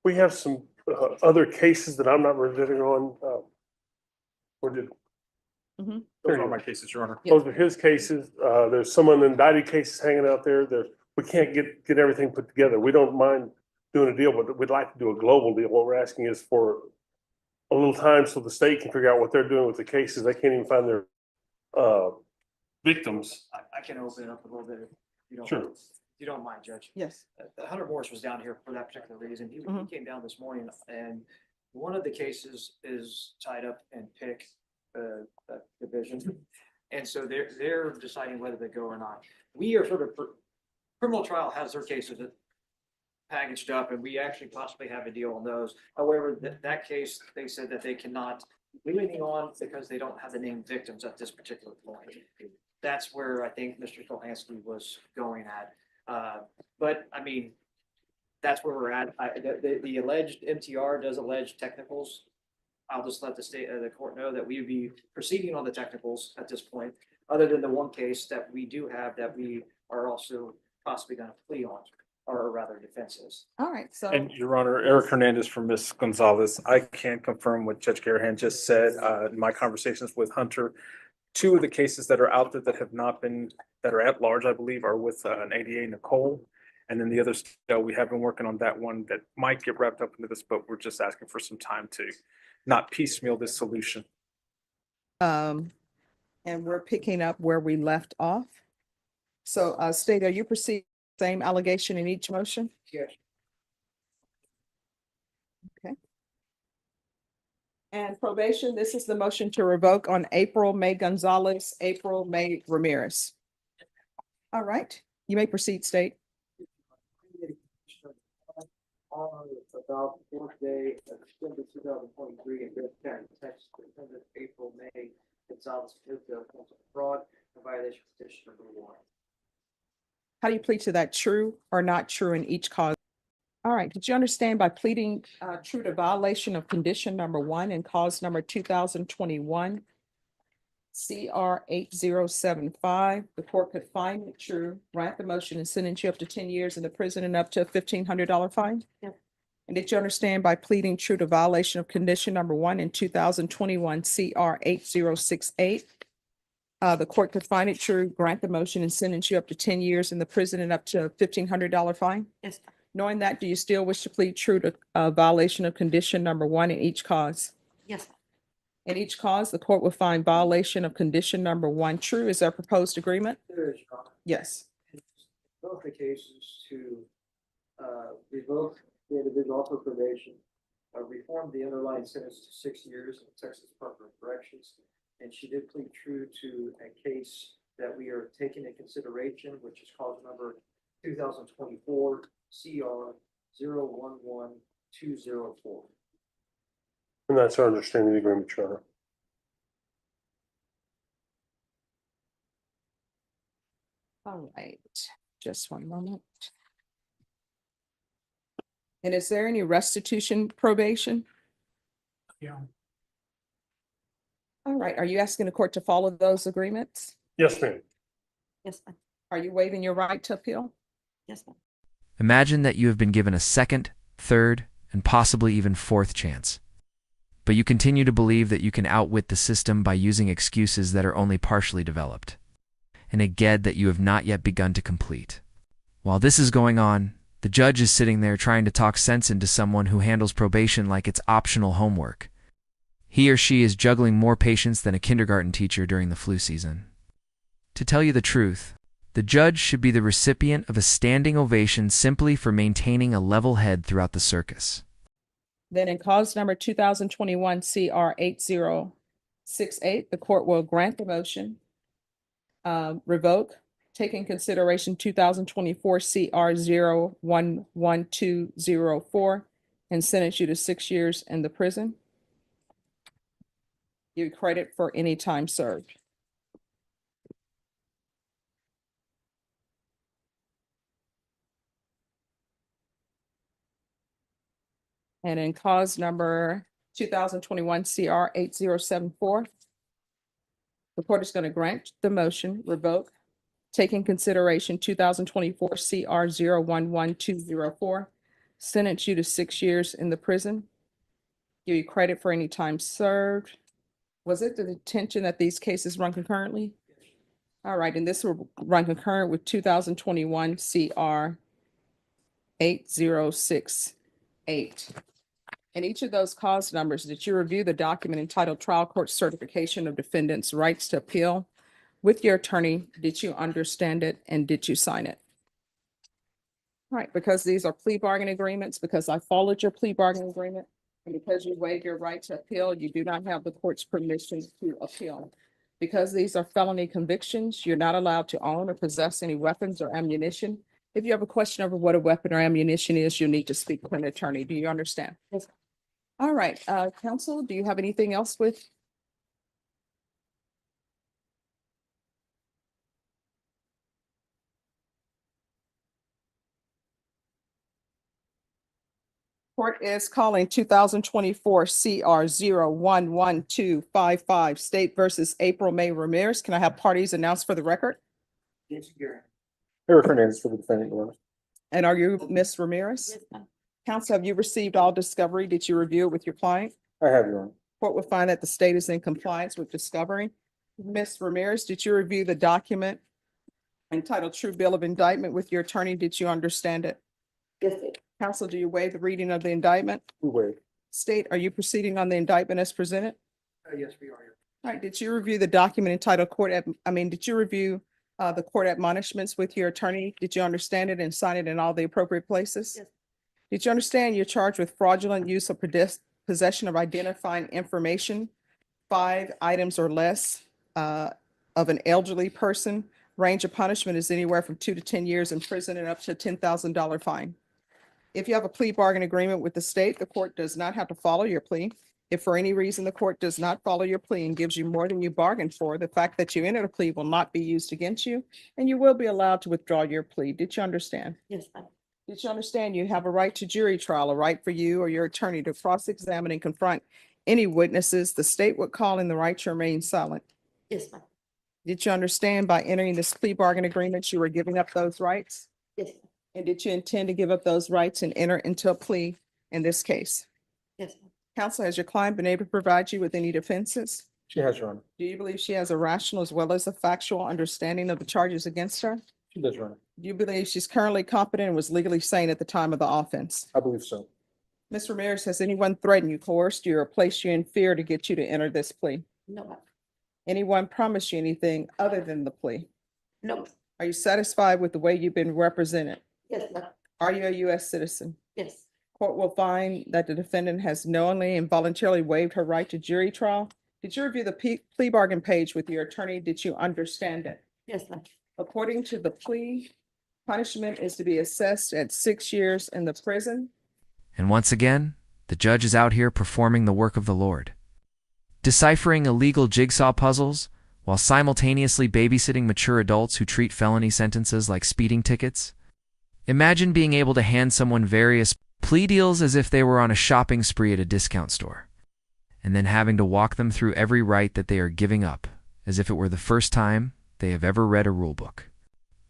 We have some other cases that I'm not reviewing on. Or did Mhm. Those are my cases, Your Honor. those are his cases. There's some indicted cases hanging out there. We can't get everything put together. We don't mind doing a deal, but we'd like to do a global deal. What we're asking is for a little time so the state can figure out what they're doing with the cases. They can't even find their victims. I can open it up a little bit if you don't. Sure. If you don't mind, Judge. Yes. Hunter Morris was down here for that particular reason. He Mhm. came down this morning and one of the cases is tied up in PIC division. And so they're deciding whether to go or not. We are sort of, criminal trial has their cases packaged up and we actually possibly have a deal on those. However, that case, they said that they cannot leave anything on because they don't have the named victims at this particular point. That's where I think Mr. Stolhansky was going at. But I mean, that's where we're at. The alleged MTR does allege technicals. I'll just let the court know that we would be proceeding on the technicals at this point, other than the one case that we do have that we are also possibly going to plea on, or rather defenses. All right, so. And Your Honor, Eric Hernandez from Ms. Gonzalez, I can confirm what Judge Garahan just said, in my conversations with Hunter. Two of the cases that are out there that have not been, that are at large, I believe, are with an ADA Nicole. And then the others, we have been working on that one that might get wrapped up into this, but we're just asking for some time to not piecemeal this solution. And we're picking up where we left off. So, State, are you proceeding same allegation in each motion? Yes. Okay. And probation, this is the motion to revoke on April May Gonzalez, April May Ramirez. All right, you may proceed, State. On about the fourth day of December 2023 in Griffith County, Texas, defendant April May Gonzalez fraud and violation of petition number 1. How do you plead to that, true or not true in each cause? All right, did you understand by pleading true to violation of condition number 1 and cause number 2021 CR 8075, the court could find it true, grant the motion and sentence you up to 10 years in the prison and up to a $1,500 fine? Yeah. And did you understand by pleading true to violation of condition number 1 in 2021 CR 8068, the court could find it true, grant the motion and sentence you up to 10 years in the prison and up to a $1,500 fine? Yes. Knowing that, do you still wish to plead true to violation of condition number 1 in each cause? Yes. In each cause, the court will find violation of condition number 1 true. Is there a proposed agreement? There is, Your Honor. Yes. Both the cases to revoke the individual for probation, reform the underlying sentence to 6 years in Texas Department of Corrections, and she did plead true to a case that we are taking into consideration, which is cause number 2024 CR 011204. And that's our understanding of the agreement, Your Honor. All right, just one moment. And is there any restitution probation? Yeah. All right, are you asking the court to follow those agreements? Yes, ma'am. Yes, ma'am. Are you waiving your right to appeal? Yes, ma'am. Imagine that you have been given a second, third, and possibly even fourth chance. But you continue to believe that you can outwit the system by using excuses that are only partially developed, and a GED that you have not yet begun to complete. While this is going on, the judge is sitting there trying to talk sense into someone who handles probation like it's optional homework. He or she is juggling more patients than a kindergarten teacher during the flu season. To tell you the truth, the judge should be the recipient of a standing ovation simply for maintaining a level head throughout the circus. Then in cause number 2021 CR 8068, the court will grant the motion, revoke, take in consideration 2024 CR 011204, and sentence you to 6 years in the prison. Give credit for any time served. And in cause number 2021 CR 8074, the court is going to grant the motion, revoke, take in consideration 2024 CR 011204, sentence you to 6 years in the prison, give you credit for any time served. Was it the intention that these cases run concurrently? All right, and this will run concurrent with 2021 CR 8068. In each of those cause numbers, did you review the document entitled Trial Court Certification of Defendant's Rights to Appeal with your attorney? Did you understand it and did you sign it? All right, because these are plea bargain agreements, because I followed your plea bargain agreement, and because you waived your right to appeal, you do not have the court's permission to appeal. Because these are felony convictions, you're not allowed to own or possess any weapons or ammunition. If you have a question over what a weapon or ammunition is, you need to speak with an attorney. Do you understand? Yes. All right, counsel, do you have anything else with? Court is calling 2024 CR 0112555 State versus April May Ramirez. Can I have parties announced for the record? Eric Hernandez for the defendant, Your Honor. And are you Ms. Ramirez? Yes, ma'am. Counsel, have you received all discovery? Did you review it with your client? I have, Your Honor. Court will find that the state is in compliance with discovery. Ms. Ramirez, did you review the document entitled True Bill of Indictment with your attorney? Did you understand it? Yes, ma'am. Counsel, do you waive the reading of the indictment? We waive. State, are you proceeding on the indictment as presented? Yes, we are. All right, did you review the document entitled did you review the court admonishments with your attorney? Did you understand it and sign it in all the appropriate places? Yes. Did you understand you're charged with fraudulent use of possession of identifying information, 5 items or less of an elderly person? Range of punishment is anywhere from 2 to 10 years in prison and up to a $10,000 fine. If you have a plea bargain agreement with the state, the court does not have to follow your plea. If for any reason the court does not follow your plea and gives you more than you bargained for, the fact that you entered a plea will not be used against you, and you will be allowed to withdraw your plea. Did you understand? Yes, ma'am. Did you understand you have a right to jury trial, a right for you or your attorney to cross-examine and confront any witnesses the state would call in the right to remain silent? Yes, ma'am. Did you understand by entering this plea bargain agreement, you were giving up those rights? Yes, ma'am. And did you intend to give up those rights and enter into a plea in this case? Yes, ma'am. Counsel, has your client been able to provide you with any defenses? She has, Your Honor. Do you believe she has a rational as well as a factual understanding of the charges against her? She does, Your Honor. Do you believe she's currently competent and was legally sane at the time of the offense? I believe so. Ms. Ramirez, has anyone threatened you, coerced you, or placed you in fear to get you to enter this plea? No, ma'am. Anyone promised you anything other than the plea? No, ma'am. Are you satisfied with the way you've been represented? Yes, ma'am. Are you a U.S. citizen? Yes. Court will find that the defendant has knowingly and voluntarily waived her right to jury trial. Did you review the plea bargain page with your attorney? Did you understand it? Yes, ma'am. According to the plea, punishment is to be assessed at 6 years in the prison. And once again, the judge is out here performing the work of the Lord, deciphering illegal jigsaw puzzles while simultaneously babysitting mature adults who treat felony sentences like speeding tickets. Imagine being able to hand someone various plea deals as if they were on a shopping spree at a discount store, and then having to walk them through every right that they are giving up, as if it were the first time they have ever read a rulebook.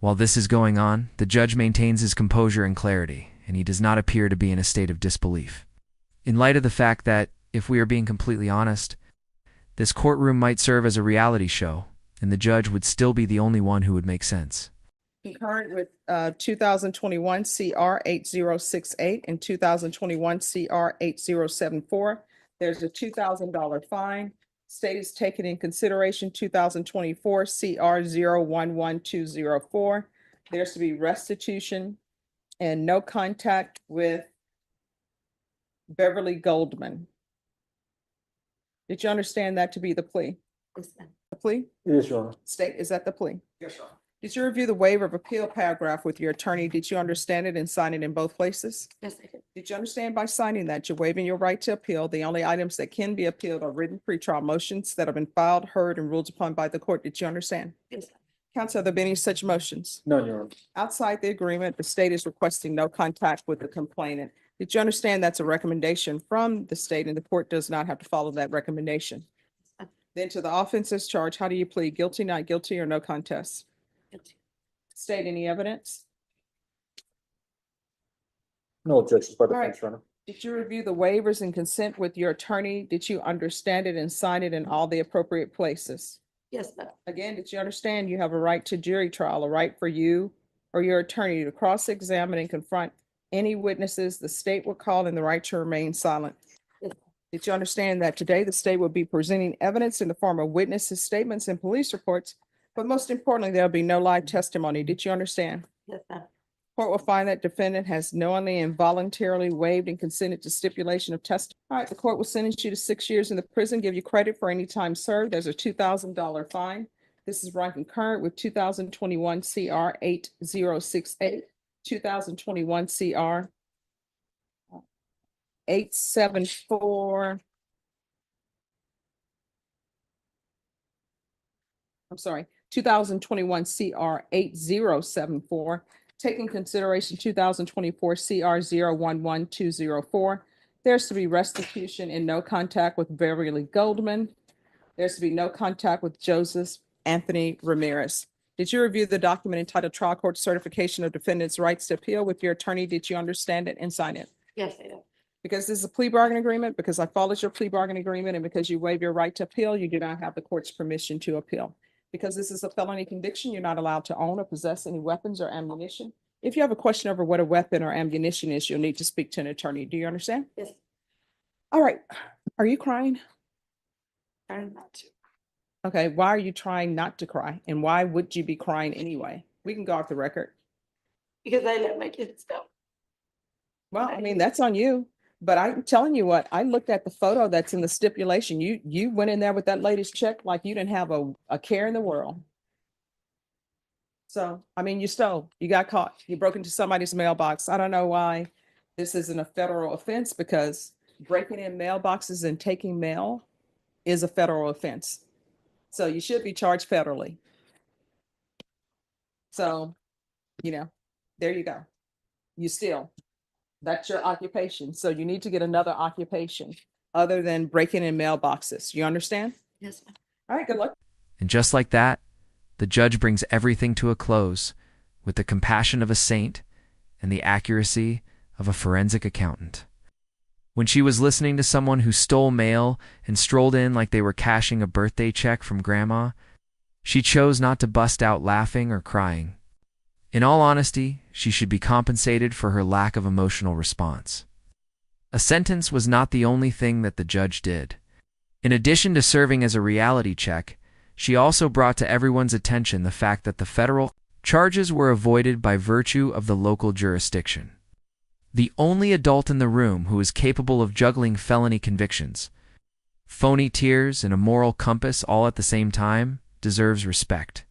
While this is going on, the judge maintains his composure and clarity, and he does not appear to be in a state of disbelief. In light of the fact that, if we are being completely honest, this courtroom might serve as a reality show, and the judge would still be the only one who would make sense. Concurrent with 2021 CR 8068 and 2021 CR 8074, there's a $2,000 fine. State is taking in consideration 2024 CR 011204. There's to be restitution and no contact with Beverly Goldman. Did you understand that to be the plea? Yes, ma'am. The plea? It is, Your Honor. State, is that the plea? Yes, sir. Did you review the waiver of appeal paragraph with your attorney? Did you understand it and sign it in both places? Yes, I did. Did you understand by signing that you're waiving your right to appeal? The only items that can be appealed are written pretrial motions that have been filed, heard, and ruled upon by the court. Did you understand? Yes, ma'am. Counsel, have there been any such motions? None, Your Honor. Outside the agreement, the state is requesting no contact with the complainant. Did you understand that's a recommendation from the state and the court does not have to follow that recommendation? ma'am. Then to the offenses charged, how do you plead? Guilty, not guilty, or no contest? Guilty. State, any evidence? No objections by All right. defense, Your Honor. Did you review the waivers and consent with your attorney? Did you understand it and sign it in all the appropriate places? Yes, ma'am. Again, did you understand you have a right to jury trial, a right for you or your attorney to cross-examine and confront any witnesses the state will call and the right to remain silent? Yes. Did you understand that today the state will be presenting evidence in the form of witnesses' statements and police reports? But most importantly, there'll be no live testimony. Did you understand? Yes, ma'am. Court will find that defendant has knowingly and voluntarily waived and consented to stipulation of testimony. All right, the court will sentence you to 6 years in the prison, give you credit for any time served. There's a $2,000 fine. This is run concurrent with 2021 CR 8068, 2021 CR 874. I'm sorry, 2021 CR 8074. Taking consideration 2024 CR 011204, there's to be restitution and no contact with Beverly Goldman. There's to be no contact with Joseph Anthony Ramirez. Did you review the document entitled Trial Court Certification of Defendant's Rights to Appeal with your attorney? Did you understand it and sign it? Yes, I do. Because this is a plea bargain agreement, because I followed your plea bargain agreement, and because you waive your right to appeal, you do not have the court's permission to appeal. Because this is a felony conviction, you're not allowed to own or possess any weapons or ammunition. If you have a question over what a weapon or ammunition is, you'll need to speak to an attorney. Do you understand? Yes, All right. Are you crying? trying not to. Okay, why are you trying not to cry? And why would you be crying anyway? We can go off the record. Because I let my kids go. Well, I mean, that's on you. But I'm telling you what, I looked at the photo that's in the stipulation. You went in there with that lady's check like you didn't have a care in the world. So, I mean, you stole, you got caught, you broke into somebody's mailbox. I don't know why this isn't a federal offense, because breaking in mailboxes and taking mail is a federal offense. So you should be charged federally. So, there you go. You steal. That's your occupation. So you need to get another occupation other than breaking in mailboxes. You understand? Yes, ma'am. All right, good luck. And just like that, the judge brings everything to a close with the compassion of a saint and the accuracy of a forensic accountant. When she was listening to someone who stole mail and strolled in like they were cashing a birthday check from grandma, she chose not to bust out laughing or crying. In all honesty, she should be compensated for her lack of emotional response. A sentence was not the only thing that the judge did. In addition to serving as a reality check, she also brought to everyone's attention the fact that the federal charges were avoided by virtue of the local jurisdiction. The only adult in the room who is capable of juggling felony convictions, phony tears, and a moral compass all at the same time deserves respect.